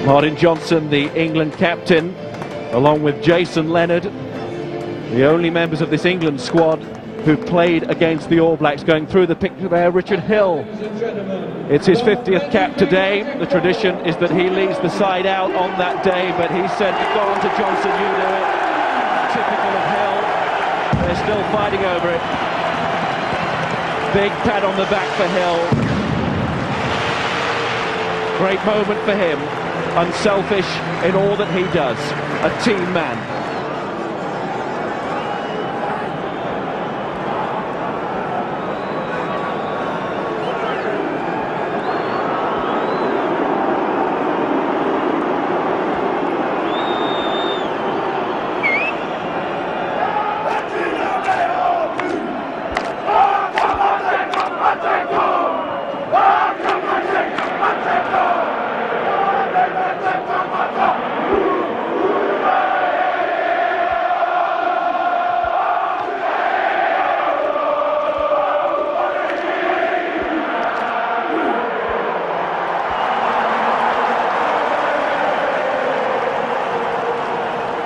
Martin Johnson, the England captain, along with Jason Leonard, the only members of this England squad who played against the All Blacks. Going through the picture there, Richard Hill. It's his 50th cap today. The tradition is that he leads the side out on that day, but he said, go on to Johnson, you do it. Typical of Hill. They're still fighting over it. Big pat on the back for Hill. Great moment for him. Unselfish in all that he does. A team man.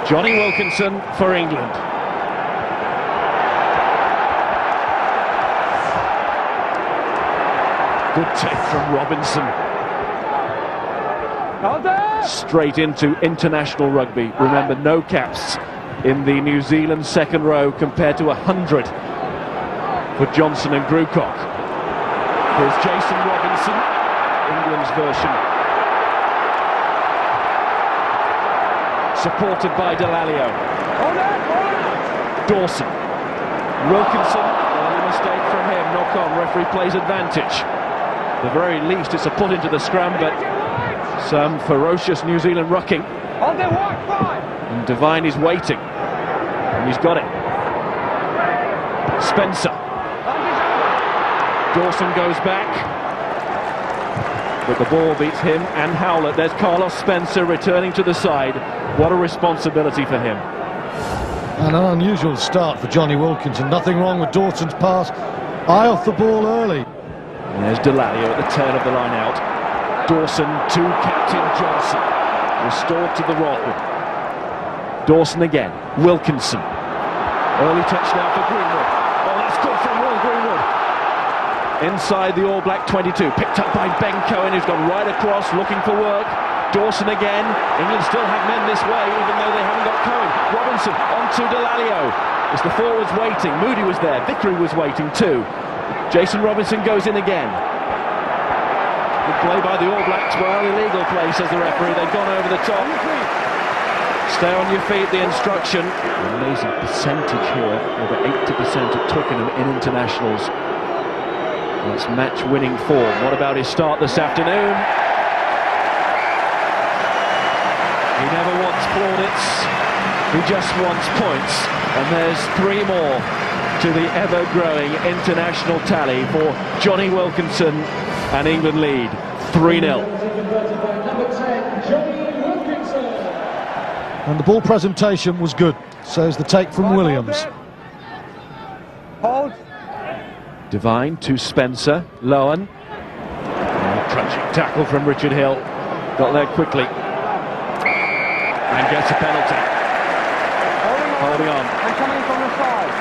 Johnny Wilkinson for England. Good take from Robinson. Straight into international rugby. Remember, no caps in the New Zealand second row compared to 100 for Johnson and Grewcock. Here's Jason Robinson, England's version. Supported by Delalio. Dawson. Wilkinson, early mistake from him, knock on, referee plays advantage. At the very least it's a put into the scrum, but some ferocious New Zealand rucking. And Devine is waiting, and he's got it. Spencer. Dawson goes back, but the ball beats him and Howlett. There's Carlos Spencer returning to the side. What a responsibility for him. And an unusual start for Johnny Wilkinson. Nothing wrong with Dawson's pass. Eye off the ball early. And there's Delalio at the turn of the line out. Dawson to Captain Johnson. Restored to the roll. Dawson again. Wilkinson. Early touch now for Greenwood. Oh, that's good from Will Greenwood. Inside the All Black 22. Picked up by Ben Cohen, who's gone right across, looking for work. Dawson again. England still have men this way, even though they haven't got Cohen. Robinson onto Delalio. It's the forwards waiting. Moody was there. Vickery was waiting too. Jason Robinson goes in again. Good play by the All Blacks. Well, illegal play, says the referee. They've gone over the top. Stay on your feet, the instruction. Amazing percentage here. Over 80% at Twickenham in internationals. That's match-winning form. What about his start this afternoon? He never wants plaudits, he just wants points, and there's 3 more to the ever-growing international tally for Johnny Wilkinson, and England lead 3-0. And the ball presentation was good, says the take from Williams. Hold. Devine to Spencer, Lowen. Crunching tackle from Richard Hill, got there quickly. And gets a penalty. Holding on. And coming from the side.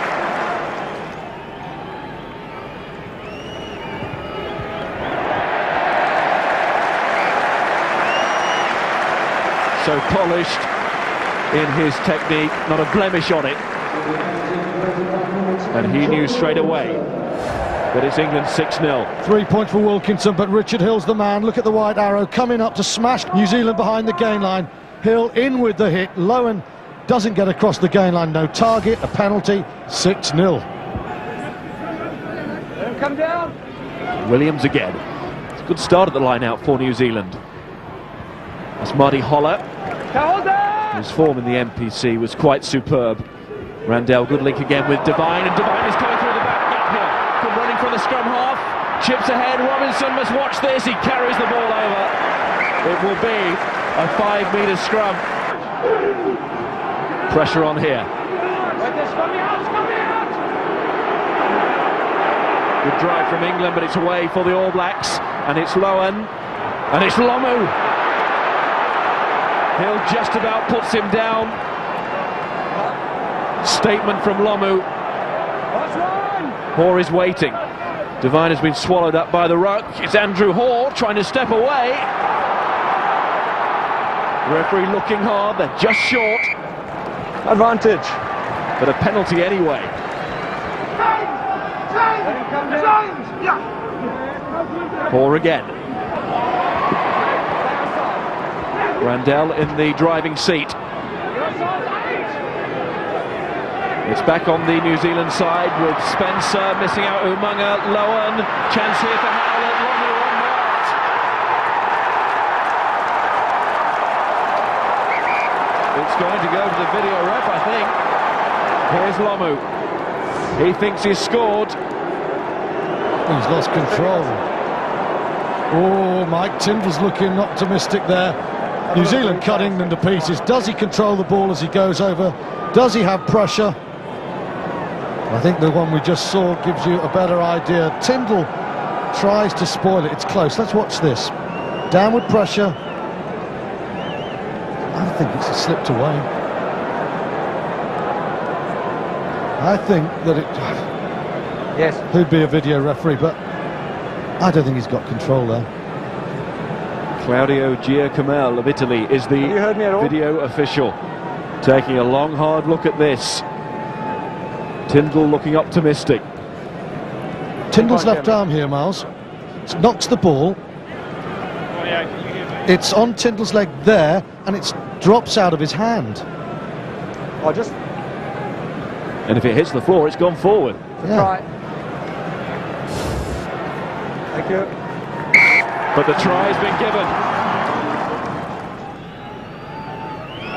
So polished in his technique, not a blemish on it. And he knew straight away that it's England 6-0. 3 points for Wilkinson, but Richard Hill's the man. Look at the white arrow coming up to smash New Zealand behind the gain line. Hill in with the hit. Lowen doesn't get across the gain line. No target, a penalty, 6-0. Come down. Williams again. It's a good start at the line out for New Zealand. That's Marty Holler. His form in the MPC was quite superb. Randell, good link again with Devine, and Devine is coming through the back gap here. Good running from the scrum half. Chips ahead. Robinson must watch this. He carries the ball over. It will be a 5-metre scrum. Pressure on here. Good drive from England, but it's away for the All Blacks. And it's Lowen. And it's Lomu. Hill just about puts him down. Statement from Lomu. Hoare is waiting. Devine has been swallowed up by the ruck. It's Andrew Hoare trying to step away. Referee looking hard, they're just short. Advantage. But a penalty anyway. Hoare again. Randell in the driving seat. It's back on the New Zealand side with Spencer missing out Umunga, Lowen, chance here for Howlett, Lomu on marked. It's going to go to the video ref, I think. Here's Lomu. He thinks he's scored. He's lost control. Oh, Mike Tyndall's looking optimistic there. New Zealand cut England to pieces. Does he control the ball as he goes over? Does he have pressure? I think the one we just saw gives you a better idea. Tyndall tries to spoil it. It's close. Let's watch this. Downward pressure. I think it's slipped away. I think that it... Yes. Who'd be a video referee, but I don't think he's got control there. Claudio Giacomelli of Italy is the Have you heard me at all? video official. Taking a long, hard look at this. Tyndall looking optimistic. Tyndall's left arm here, Miles. Knocks the ball. It's on Tyndall's leg there, and it drops out of his hand. Oh, just And if it hits the floor, it's gone forward. try. Thank you. But the try has been given.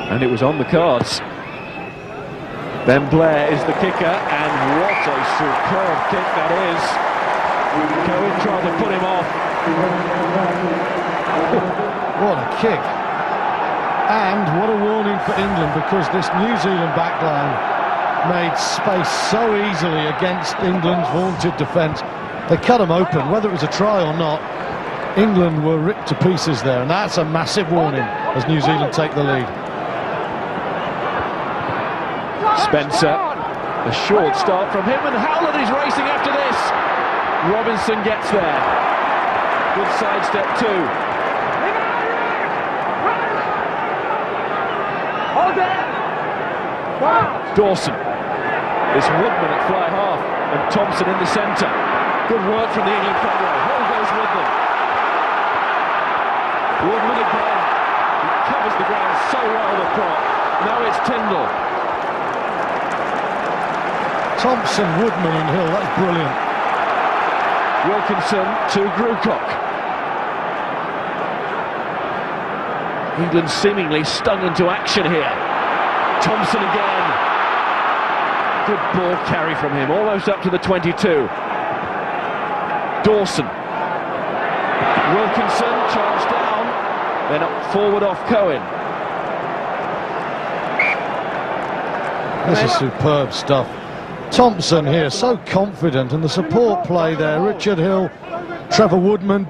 And it was on the cards. Ben Blair is the kicker, and what a superb kick that is. Cohen tried to put him off. What a kick. And what a warning for England, because this New Zealand backline made space so easily against England's vaunted defence. They cut them open, whether it was a try or not. England were ripped to pieces there, and that's a massive warning as New Zealand take the lead. Spencer, a short start from him, and Howlett is racing after this. Robinson gets there. Good sidestep too. Hold it. Dawson. It's Woodman at fly half, and Thompson in the centre. Good work from the England front row. Hill goes Woodman. Woodman again. He covers the ground so well, the prop. Now it's Tyndall. Thompson, Woodman and Hill, that's brilliant. Wilkinson to Grucock. England seemingly stung into action here. Thompson again. Good ball carry from him, almost up to the 22. Dawson. Wilkinson, charged down, then up forward off Cohen. This is superb stuff. Thompson here, so confident, and the support play there. Richard Hill, Trevor Woodman,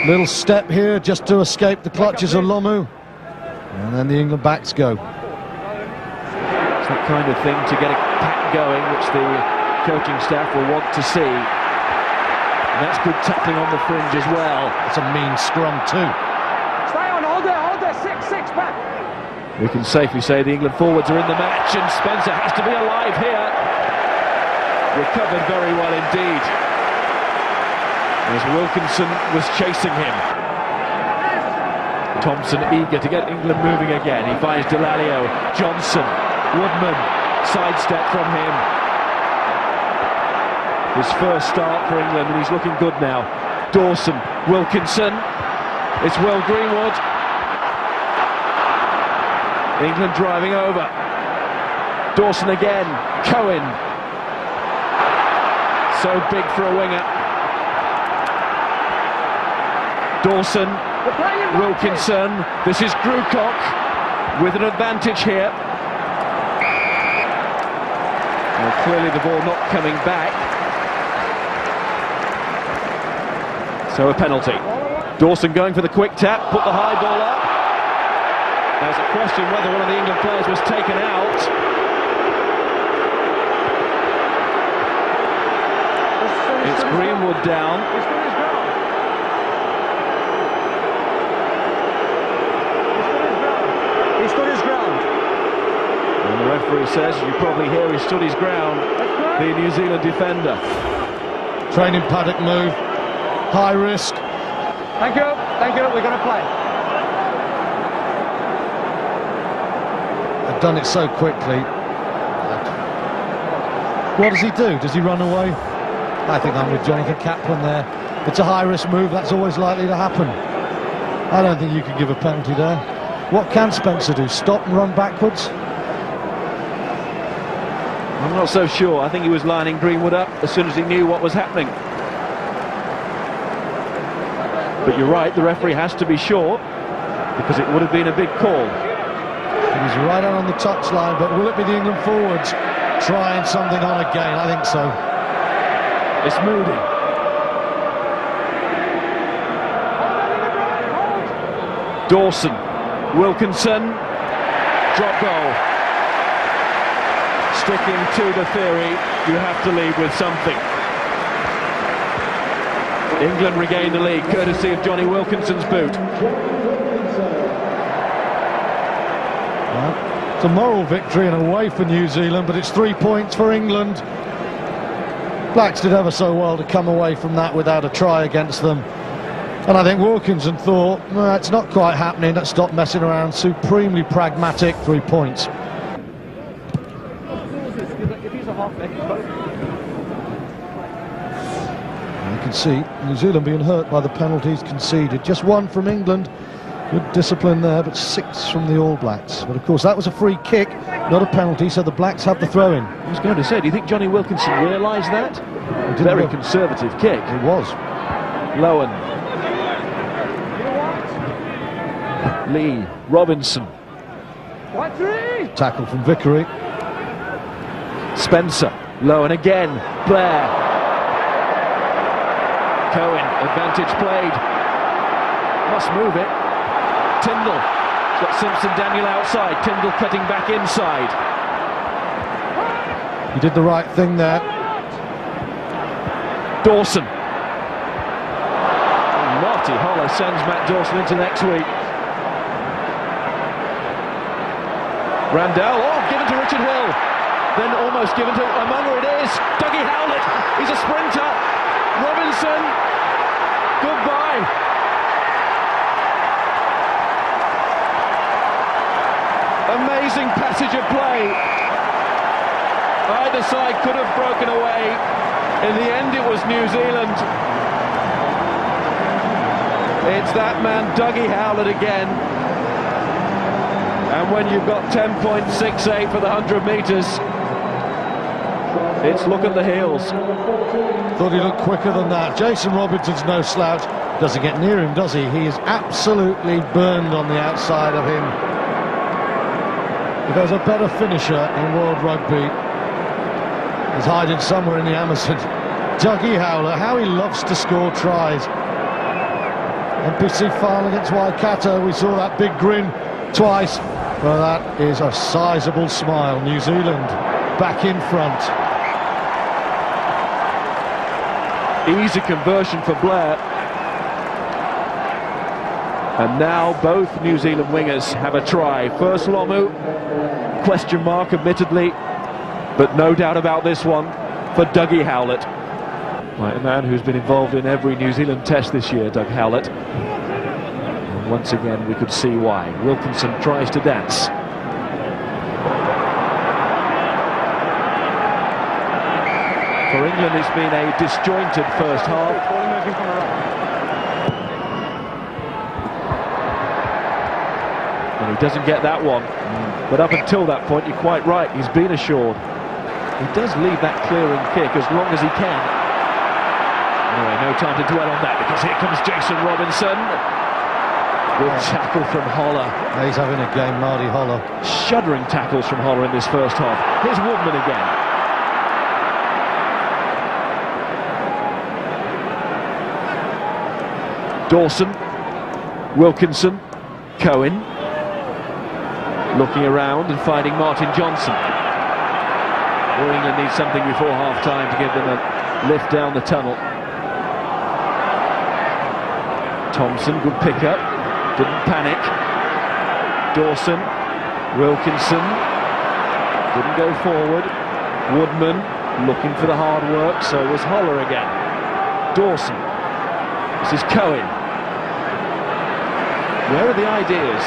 little step here just to escape the clutches of Lomu, and then the England backs go. It's that kind of thing to get a pack going, which the coaching staff will want to see. And that's good tackling on the fringe as well. It's a mean scrum too. Stay on, hold it, 6 back. We can safely say the England forwards are in the match, and Spencer has to be alive here. Recovered very well indeed, as Wilkinson was chasing him. Thompson eager to get England moving again. He finds Delalio, Johnson, Woodman, sidestep from him. His first start for England, and he's looking good now. Dawson, Wilkinson, it's Will Greenwood. England driving over. Dawson again, Cohen. So big for a winger. Dawson, Wilkinson, this is Grucock with an advantage here. Well, clearly the ball not coming back. So a penalty. Dawson going for the quick tap, put the high ball up. There's a question whether one of the England players was taken out. It's Greenwood down. He stood his ground. And the referee says, you probably hear, he stood his ground, the New Zealand defender. Training paddock move, high risk. Thank you, we're going to play. They've done it so quickly. What does he do? Does he run away? I think I'm with Jonathan Kaplan there. It's a high risk move, that's always likely to happen. I don't think you could give a penalty there. What can Spencer do? Stop and run backwards? I'm not so sure. I think he was lining Greenwood up as soon as he knew what was happening. But you're right, the referee has to be sure, because it would have been a big call. He's right out on the touchline, but will it be the England forwards trying something on again? I think so. It's Moody. Dawson, Wilkinson, drop goal. Sticking to the theory, you have to lead with something. England regain the lead, courtesy of Johnny Wilkinson's boot. Well, it's a moral victory and away for New Zealand, but it's 3 points for England. Blacks did ever so well to come away from that without a try against them. And I think Wilkinson thought, well, it's not quite happening, let's stop messing around. Supremely pragmatic, 3 points. You can see New Zealand being hurt by the penalties conceded. Just one from England. Good discipline there, but 6 from the All Blacks. But of course that was a free kick, not a penalty, so the Blacks have the throw-in. I was going to say, do you think Johnny Wilkinson realised that? Very conservative kick. It was. Lowen. Lee. Robinson. 1-3. Tackle from Vickery. Spencer. Lowen again. Blair. Cohen. Advantage played. Must move it. Tyndall. He's got Simpson Daniel outside. Tyndall cutting back inside. He did the right thing there. Dawson. Marty Hollow sends Matt Dawson into next week. Randell, given to Richard Hill. Then almost given to Amunga, it is. Dougie Howlett, he's a sprinter. Robinson, goodbye. Amazing passage of play. Either side could have broken away. In the end, it was New Zealand. It's that man, Dougie Howlett, again. And when you've got 10.68 for the 100 metres, it's look at the heels. Thought he looked quicker than that. Jason Robinson's no slouch. Doesn't get near him, does he? He is absolutely burned on the outside of him. If there's a better finisher in world rugby, he's hiding somewhere in the Amazon. Dougie Howlett, how he loves to score tries. NPC final against Waikato, we saw that big grin twice. Well, that is a sizable smile. New Zealand back in front. Easy conversion for Blair. And now both New Zealand wingers have a try. First Lomu, question mark admittedly, but no doubt about this one for Dougie Howlett. Right, a man who's been involved in every New Zealand test this year, Doug Howlett. And once again we could see why. Wilkinson tries to dance. For England it's been a disjointed first half. And he doesn't get that one. But up until that point, you're quite right, he's been assured. He does leave that clearing kick as long as he can. Anyway, no time to dwell on that, because here comes Jason Robinson. Good tackle from Holler. He's having a game, Marty Holler. Shuddering tackles from Holler in this first half. Here's Woodman again. Dawson, Wilkinson, Cohen. looking around and finding Martin Johnson. New England needs something before half-time to give them a lift down the tunnel. Thompson, good pick-up, didn't panic. Dawson, Wilkinson, didn't go forward. Woodman looking for the hard work, so was Holler again. Dawson, this is Cohen. Where are the ideas?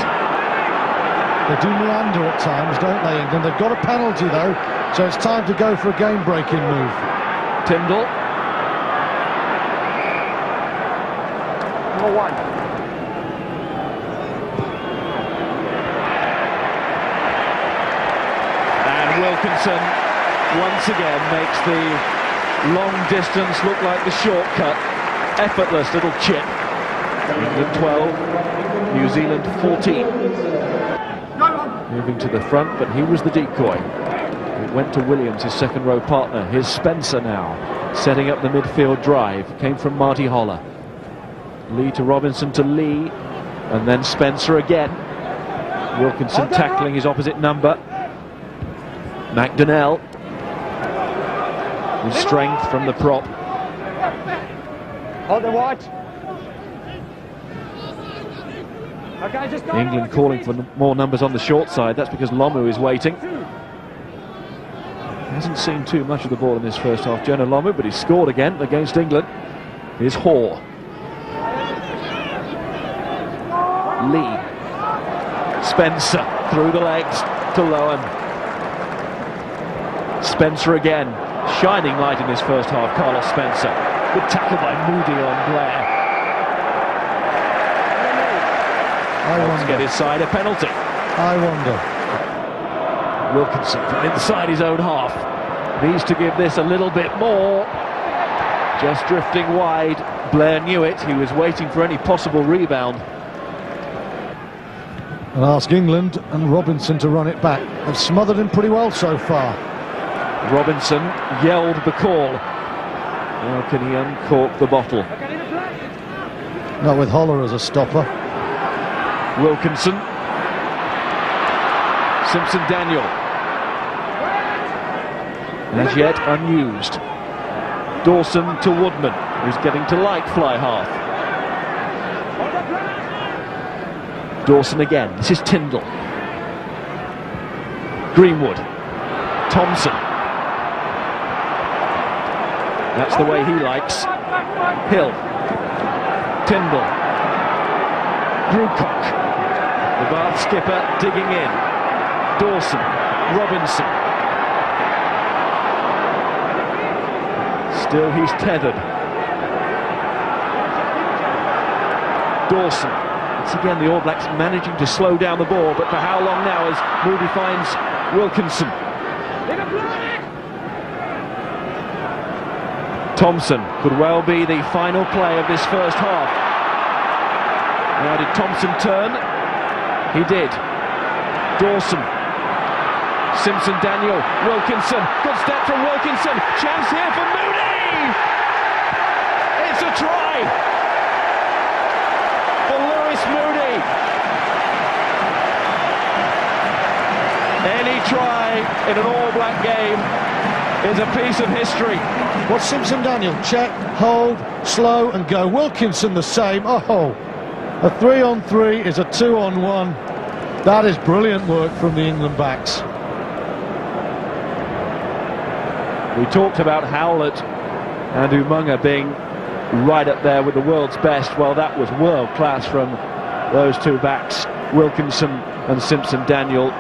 They do meander at times, don't they, England? They've got a penalty, though, so it's time to go for a game-breaking move. Tyndall. Number 1. And Wilkinson once again makes the long distance look like the shortcut. Effortless little chip. England 12, New Zealand 14. Moving to the front, but he was the decoy. It went to Williams, his second row partner. Here's Spencer now, setting up the midfield drive. Came from Marty Holler. Lee to Robinson to Lee, and then Spencer again. Wilkinson tackling his opposite number. McDonnell. With strength from the prop. Hold the white. Okay, just go England calling for more numbers on the short side. That's because Lomu is waiting. Hasn't seen too much of the ball in this first half, Jonah Lomu, but he scored again against England. Here's Hoare. Lee. Spencer through the legs to Lowen. Spencer again. Shining light in this first half, Carlos Spencer. Good tackle by Moody on Blair. Let's get his side a penalty. I wonder. Wilkinson from inside his own half. Needs to give this a little bit more. Just drifting wide. Blair knew it. He was waiting for any possible rebound. And ask England and Robinson to run it back. They've smothered him pretty well so far. Robinson yelled the call. Now can he uncork the bottle? Not with Holler as a stopper. Wilkinson. Simpson-Daniel. As yet unused. Dawson to Woodman, who's getting to like fly half. Dawson again. This is Tyndall. Greenwood. Thompson. That's the way he likes. Hill. Tyndall. Brewcock. The Bath skipper digging in. Dawson. Robinson. Still he's tethered. Dawson. Once again the All Blacks managing to slow down the ball, but for how long now as Moody finds Wilkinson. Thompson could well be the final play of this first half. Now did Thompson turn? He did. Dawson. Simpson-Daniel. Wilkinson. Good step from Wilkinson. Chance here for Moody! It's a try! For Lewis Moody. Any try in an All Black game is a piece of history. What's Simpson-Daniel? Check, hold, slow and go. Wilkinson the same. Oh, a 3-on-3 is a 2-on-1. That is brilliant work from the England backs. We talked about Howlett and Umunga being right up there with the world's best. Well, that was world class from those two backs, Wilkinson and Simpson-Daniel.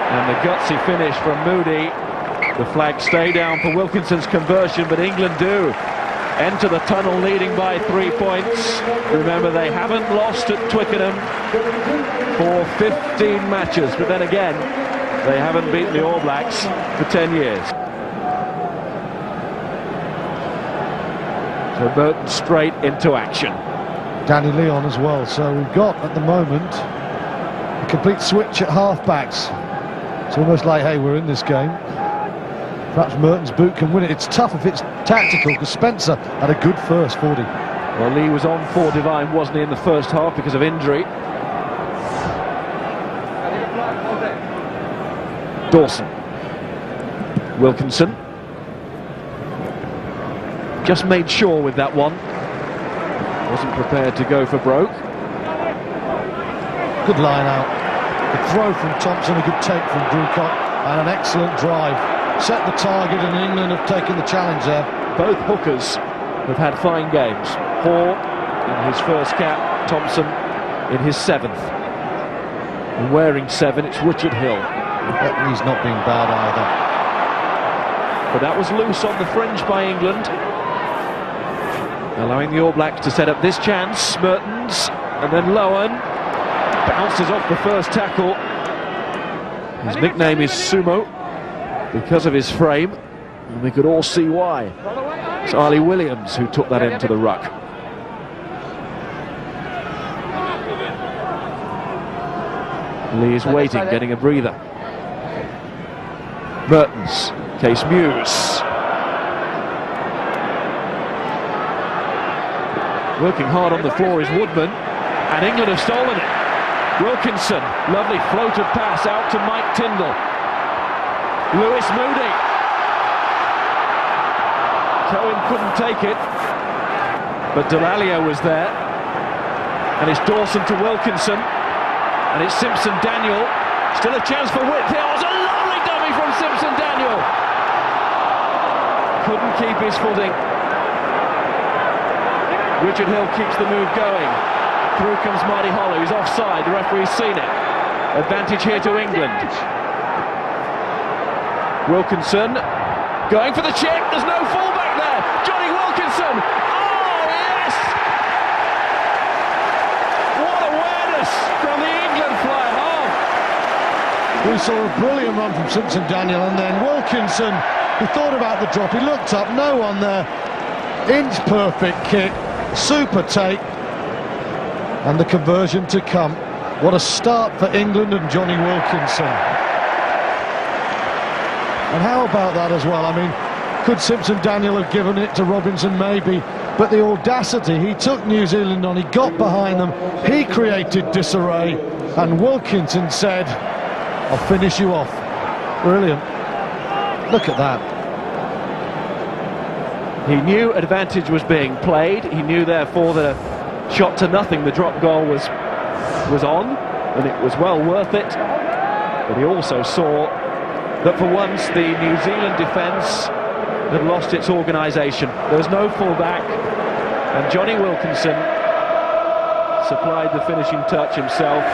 And the gutsy finish from Moody. The flag stay down for Wilkinson's conversion, but England do enter the tunnel leading by 3 points. Remember, they haven't lost at Twickenham for 15 matches, but then again, they haven't beaten the All Blacks for 10 years. So Burton straight into action. Danny Leon as well, so we've got at the moment a complete switch at half-backs. It's almost like, hey, we're in this game. Perhaps Merton's boot can win it. It's tough if it's tactical, because Spencer had a good first 40. Well, Lee was on for Devine, wasn't he, in the first half because of injury. Dawson. Wilkinson. Just made sure with that one. Wasn't prepared to go for broke. Good line out. A throw from Thompson, a good take from Drewcott, and an excellent drive. Set the target, and England have taken the challenge there. Both hookers have had fine games. Hall in his first cap, Thompson in his 7th. And wearing 7, it's Richard Hill. He's not been bad either. But that was loose on the fringe by England, allowing the All Blacks to set up this chance. Mertens, and then Lowen bounces off the first tackle. His nickname is Sumo because of his frame, and we could all see why. It's Ali Williams who took that into the ruck. Lee is waiting, getting a breather. Mertens, Case Muse. Working hard on the floor is Woodman, and England have stolen it. Wilkinson, lovely floated pass out to Mike Tyndall. Lewis Moody. Cohen couldn't take it, but Delalio was there. And it's Dawson to Wilkinson, and it's Simpson-Daniel. Still a chance for Whitfield. Oh, it's a lovely dummy from Simpson-Daniel. Couldn't keep his footing. Richard Hill keeps the move going. Through comes Marty Hollow. He's offside. The referee's seen it. Advantage here to England. Wilkinson going for the check. There's no fullback there. Johnny Wilkinson. Oh, yes! What awareness from the England fly half. We saw a brilliant run from Simpson-Daniel, and then Wilkinson, he thought about the drop. He looked up, no one there. Inch perfect kick. Super take, and the conversion to come. What a start for England and Johnny Wilkinson. And how about that as well? I mean, could Simpson-Daniel have given it to Robinson? Maybe, but the audacity, he took New Zealand on, he got behind them, he created disarray, and Wilkinson said, I'll finish you off. Brilliant. Look at that. He knew advantage was being played. He knew, therefore, that a shot to nothing, the drop goal was on, and it was well worth it. But he also saw that for once the New Zealand defence had lost its organisation. There was no full-back, and Johnny Wilkinson supplied the finishing touch himself.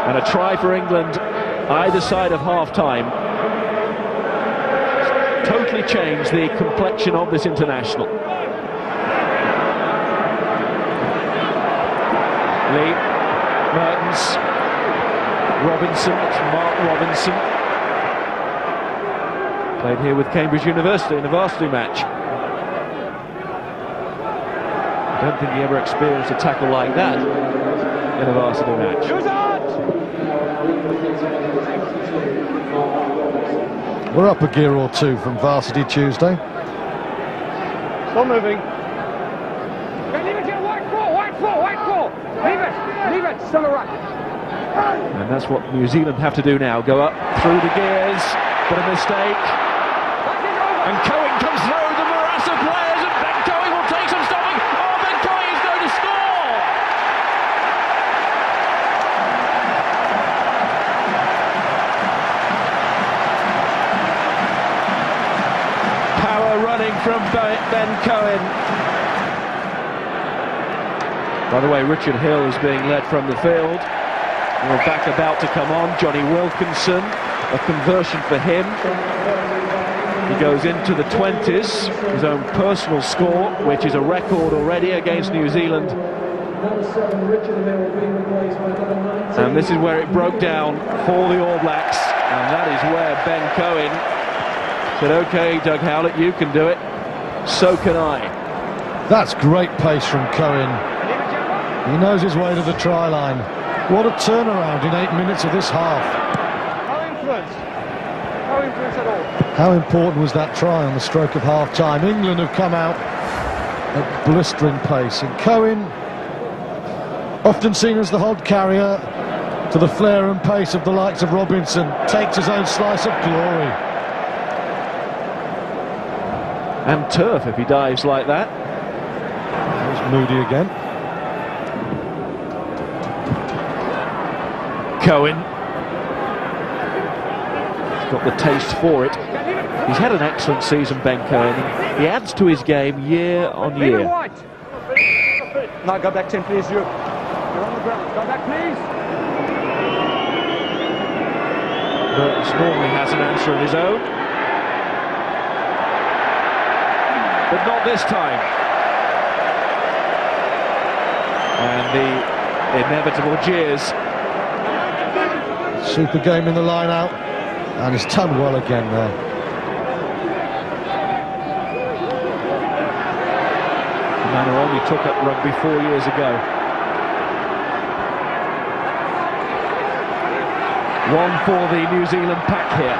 And a try for England either side of half-time totally changed the complexion of this international. Lee, Mertens, Robinson, it's Mark Robinson. Played here with Cambridge University in a varsity match. I don't think he ever experienced a tackle like that in a varsity match. We're up a gear or two from Varsity Tuesday. Stop moving. Leave it here, white ball. Leave it, still a ruck. And that's what New Zealand have to do now, go up through the gears, but a mistake. And Cohen comes through the morass of players, and Ben Cohen will take some stopping. Oh, Ben Cohen is going to score! Power running from Ben Cohen. By the way, Richard Hill is being led from the field. We're back about to come on. Johnny Wilkinson, a conversion for him. He goes into the 20s, his own personal score, which is a record already against New Zealand. And this is where it broke down for the All Blacks, and that is where Ben Cohen said, OK, Doug Howlett, you can do it, so can I. That's great pace from Cohen. He knows his way to the try line. What a turnaround in 8 minutes of this half. No influence at all. How important was that try on the stroke of half-time? England have come out at blistering pace, and Cohen, often seen as the hod carrier, to the flair and pace of the likes of Robinson, takes his own slice of glory. And turf if he dives like that. There's Moody again. Cohen. He's got the taste for it. He's had an excellent season, Ben Cohen. He adds to his game year on year. No, go back 10, please. You're on the ground. Go back, please. Mertens normally has an answer of his own. But not this time. And the inevitable jeers. Super game in the line out, and he's done well again there. The man who only took up rugby 4 years ago. One for the New Zealand pack here.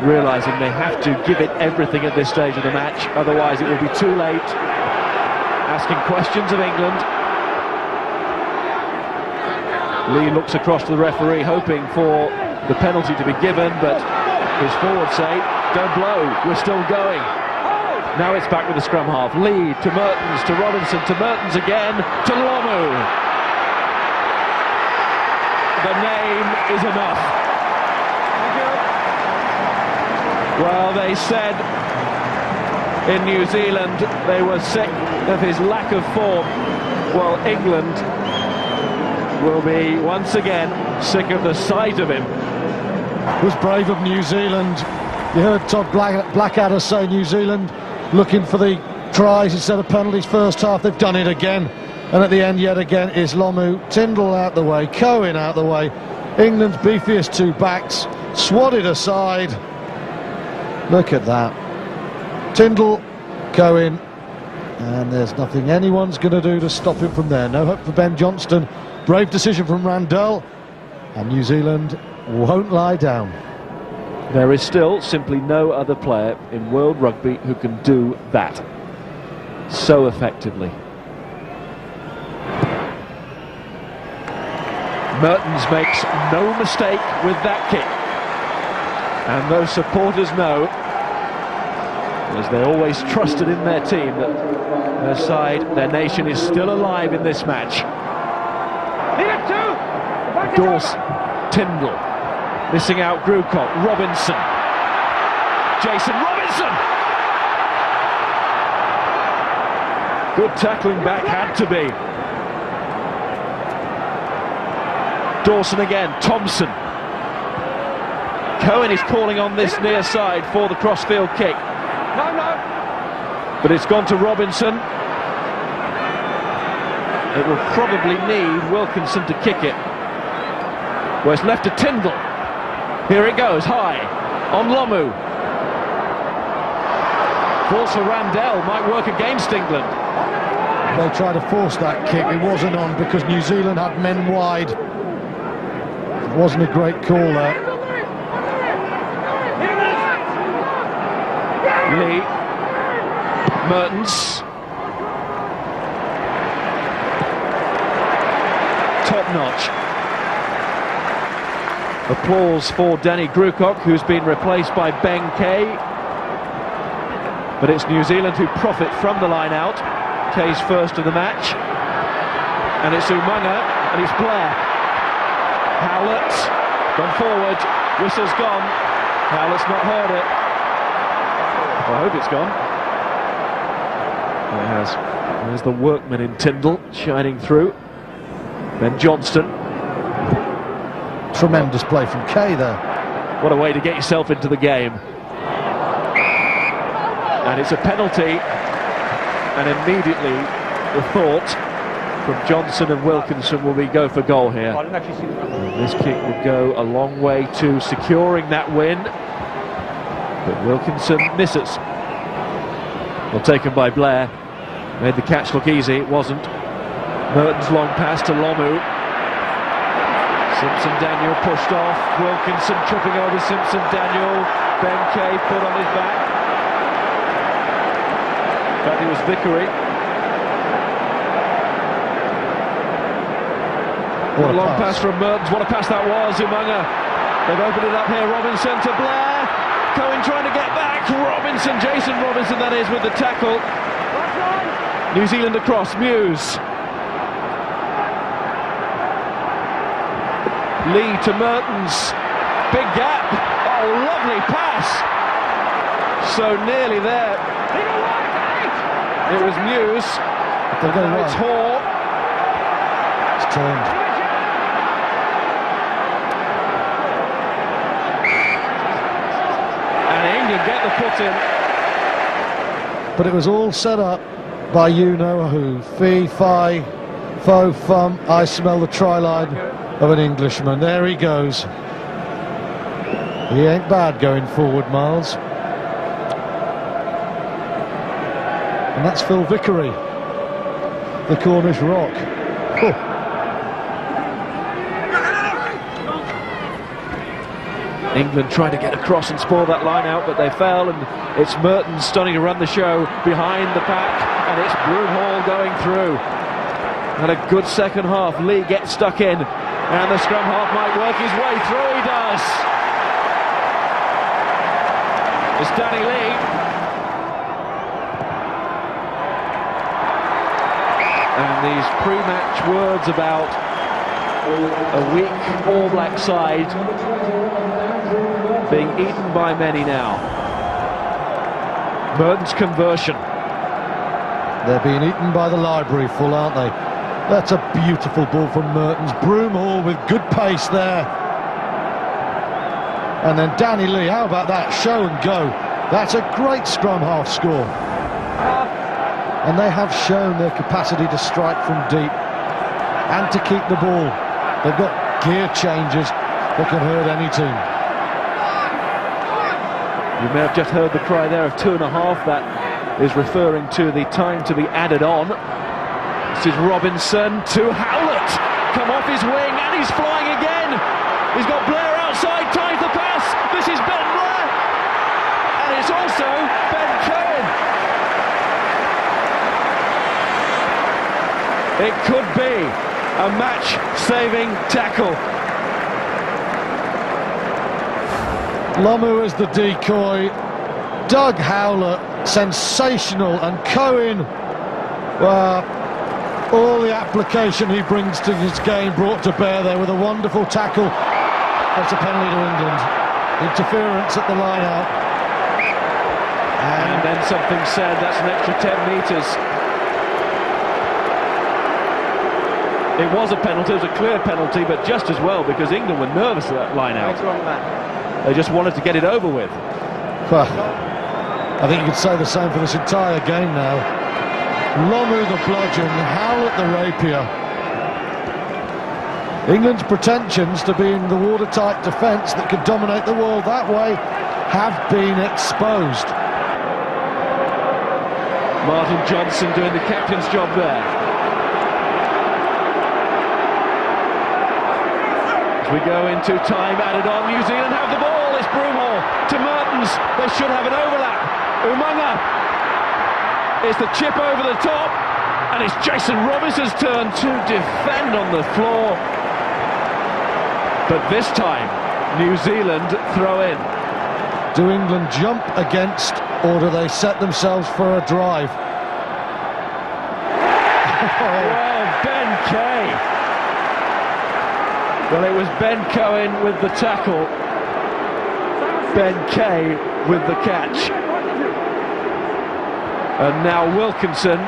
Realising they have to give it everything at this stage of the match, otherwise it will be too late. Asking questions of England. Lee looks across to the referee, hoping for the penalty to be given, but his forwards say, don't blow, we're still going. Now it's back with the scrum half. Lee to Mertens, to Robinson, to Mertens again, to Lomu. The name is enough. Well, they said in New Zealand they were sick of his lack of form. Well, England will be once again sick of the sight of him. Was brave of New Zealand. You heard Todd Blackadder say New Zealand looking for the tries instead of penalties first half. They've done it again, and at the end yet again is Lomu. Tyndall out the way, Cohen out the way. England's beefiest two backs swatted aside. Look at that. Tyndall, Cohen, and there's nothing anyone's going to do to stop him from there. No hope for Ben Johnston. Brave decision from Randell, and New Zealand won't lie down. There is still simply no other player in world rugby who can do that so effectively. Mertens makes no mistake with that kick, and those supporters know, as they always trusted in their team, that their side, their nation is still alive in this match. Dawson, Tyndall, missing out Grewcock, Robinson, Jason Robinson! Good tackling back, had to be. Dawson again, Thompson. Cohen is calling on this near side for the crossfield kick. But it's gone to Robinson. It will probably need Wilkinson to kick it. Well, it's left to Tyndall. Here it goes, high, on Lomu. Force for Randell might work against England. They tried to force that kick, it wasn't on because New Zealand had men wide. It wasn't a great call there. Lee, Mertens. Top notch. Applause for Danny Grewcock, who's been replaced by Ben Kay. But it's New Zealand who profit from the line out. Kay's first of the match. And it's Umaga, and it's Blair. Howlett, gone forward, whistle's gone. Howlett's not heard it. Well, I hope it's gone. It has. There's the workman in Tyndall, shining through. Ben Johnston. Tremendous play from Kay there. What a way to get yourself into the game. And it's a penalty, and immediately the thought from Johnson and Wilkinson will be go for goal here. And this kick would go a long way to securing that win, but Wilkinson misses. Well, taken by Blair, made the catch look easy, it wasn't. Mertens long pass to Lomu. Simpson-Daniel pushed off, Wilkinson tripping over Simpson-Daniel, Ben Kay put on his back. In fact, it was Vickery. What a long pass from Mertens. What a pass that was. Umunga. They've opened it up here. Robinson to Blair. Cohen trying to get back. Robinson, Jason Robinson, that is, with the tackle. New Zealand across. Muse. Lee to Mertens. Big gap. Oh, lovely pass. So nearly there. It was Muse. They're going Now it's Hall. It's turned. And England get the put in. But it was all set up by you know who. Fee, fi, fo, fum. I smell the try line of an Englishman. There he goes. He ain't bad going forward, Miles. And that's Phil Vickery, the Cornish Rock. Oh. England tried to get across and spoil that line out, but they fell, and it's Mertens starting to run the show behind the pack, and it's Broomhall going through. And a good second half. Lee gets stuck in, and the scrum half might work his way through. He does. It's Danny Lee. And these pre-match words about a weak All Black side being eaten by many now. Mertens' conversion. They're being eaten by the library full, aren't they? That's a beautiful ball from Mertens. Broomhall with good pace there. And then Danny Lee, how about that? Show and go. That's a great scrum half score. And they have shown their capacity to strike from deep and to keep the ball. They've got gear changes that can hurt any team. You may have just heard the cry there of 2.5. That is referring to the time to be added on. This is Robinson to Howlett. Come off his wing, and he's flying again. He's got Blair outside, ties the pass. This is Ben Blair. And it's also Ben Cohen. It could be a match-saving tackle. Lomu as the decoy. Doug Howlett, sensational. And Cohen, well, all the application he brings to his game brought to bear there with a wonderful tackle. That's a penalty to England. Interference at the line out. And then something said, that's an extra 10 metres. It was a penalty, it was a clear penalty, but just as well, because England were nervous at that line out. They just wanted to get it over with. Well, I think you could say the same for this entire game now. Lomu the bludgeon, Howlett the rapier. England's pretensions to being the watertight defence that could dominate the world that way have been exposed. Martin Johnson doing the captain's job there. We go into time added on. New Zealand have the ball. It's Broomhall to Mertens. They should have an overlap. Umunga. It's the chip over the top, and it's Jason Robinson's turn to defend on the floor. But this time, New Zealand throw in. Do England jump against, or do they set themselves for a drive? Well, Ben Kay. Well, it was Ben Cohen with the tackle, Ben Kay with the catch. And now Wilkinson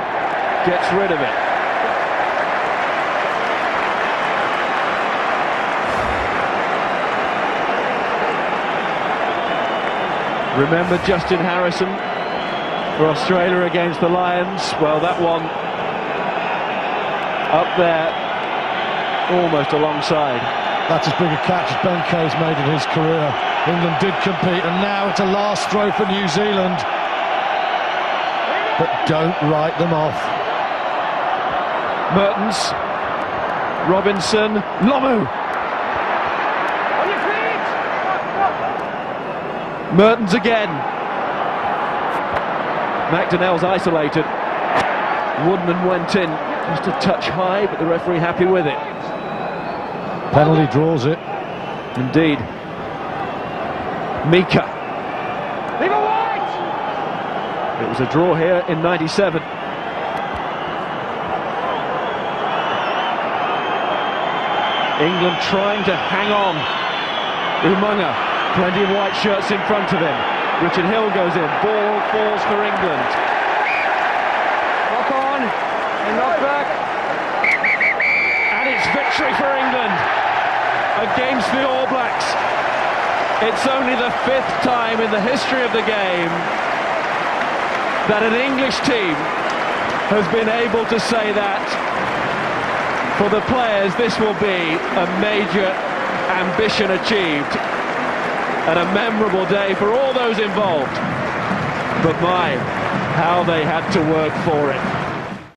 gets rid of it. Remember Justin Harrison for Australia against the Lions? Well, that one up there, almost alongside. That's as big a catch as Ben Kay's made in his career. England did compete, and now it's a last throw for New Zealand. But don't write them off. Mertens, Robinson, Lomu. On your feet! Mertens again. McDonnell's isolated. Woodman went in just a touch high, but the referee happy with it. Penalty draws it. Indeed. Mika. Leave it wide! It was a draw here in 97. England trying to hang on. Umunga, plenty of white shirts in front of him. Richard Hill goes in, ball falls for England. Knock on, and knock back. And it's victory for England against the All Blacks. It's only the 5th time in the history of the game that an English team has been able to say that. For the players, this will be a major ambition achieved and a memorable day for all those involved. But my, how they had to work for it.